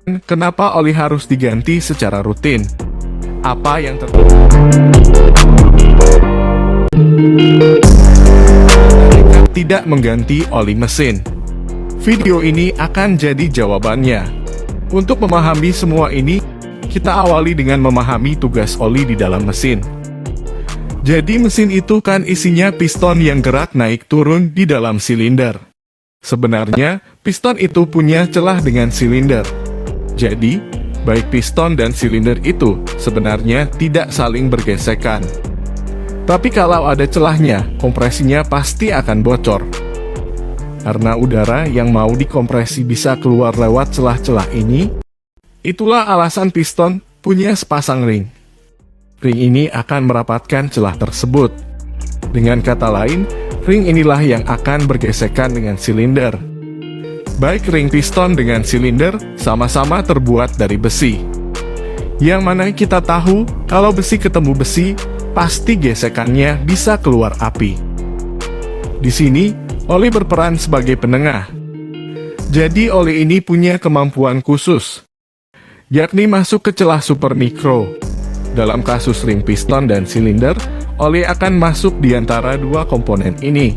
Kenapa oli harus diganti secara rutin? Apa yang terjadi? Tidak mengganti oli mesin. Video ini akan jadi jawabannya. Untuk memahami semua ini, kita awali dengan memahami tugas oli di dalam mesin. Jadi mesin itu kan isinya piston yang gerak naik turun di dalam silinder. Sebenarnya, piston itu punya celah dengan silinder. Jadi, baik piston dan silinder itu sebenarnya tidak saling bergesekan. Tapi kalau ada celahnya, kompresinya pasti akan bocor. Karena udara yang mau dikompresi bisa keluar lewat celah-celah ini, itulah alasan piston punya sepasang ring. Ring ini akan merapatkan celah tersebut. Dengan kata lain, ring inilah yang akan bergesekan dengan silinder. Baik ring piston dengan silinder sama-sama terbuat dari besi. Yang mana kita tahu, kalau besi ketemu besi, pasti gesekannya bisa keluar api. Di sini, oli berperan sebagai penengah. Jadi oli ini punya kemampuan khusus, yakni masuk ke celah supermikro. Dalam kasus ring piston dan silinder, oli akan masuk di antara dua komponen ini.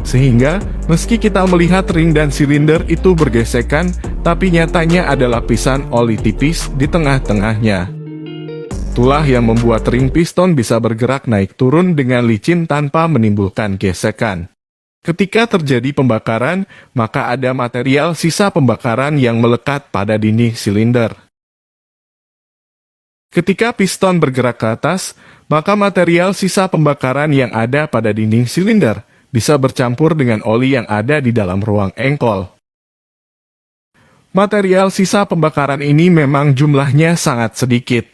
Sehingga, meski kita melihat ring dan silinder itu bergesekan, tapi nyatanya ada lapisan oli tipis di tengah-tengahnya. Itulah yang membuat ring piston bisa bergerak naik turun dengan licin tanpa menimbulkan gesekan. Ketika terjadi pembakaran, maka ada material sisa pembakaran yang melekat pada dinding silinder. Ketika piston bergerak ke atas, maka material sisa pembakaran yang ada pada dinding silinder bisa bercampur dengan oli yang ada di dalam ruang engkol. Material sisa pembakaran ini memang jumlahnya sangat sedikit.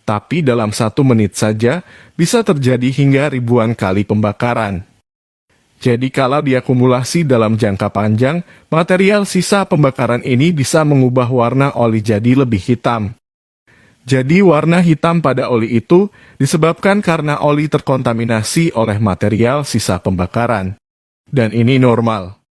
Tapi dalam 1 menit saja bisa terjadi hingga ribuan kali pembakaran. Jadi kalau diakumulasi dalam jangka panjang, material sisa pembakaran ini bisa mengubah warna oli jadi lebih hitam. Jadi warna hitam pada oli itu disebabkan karena oli terkontaminasi oleh material sisa pembakaran. Dan ini normal.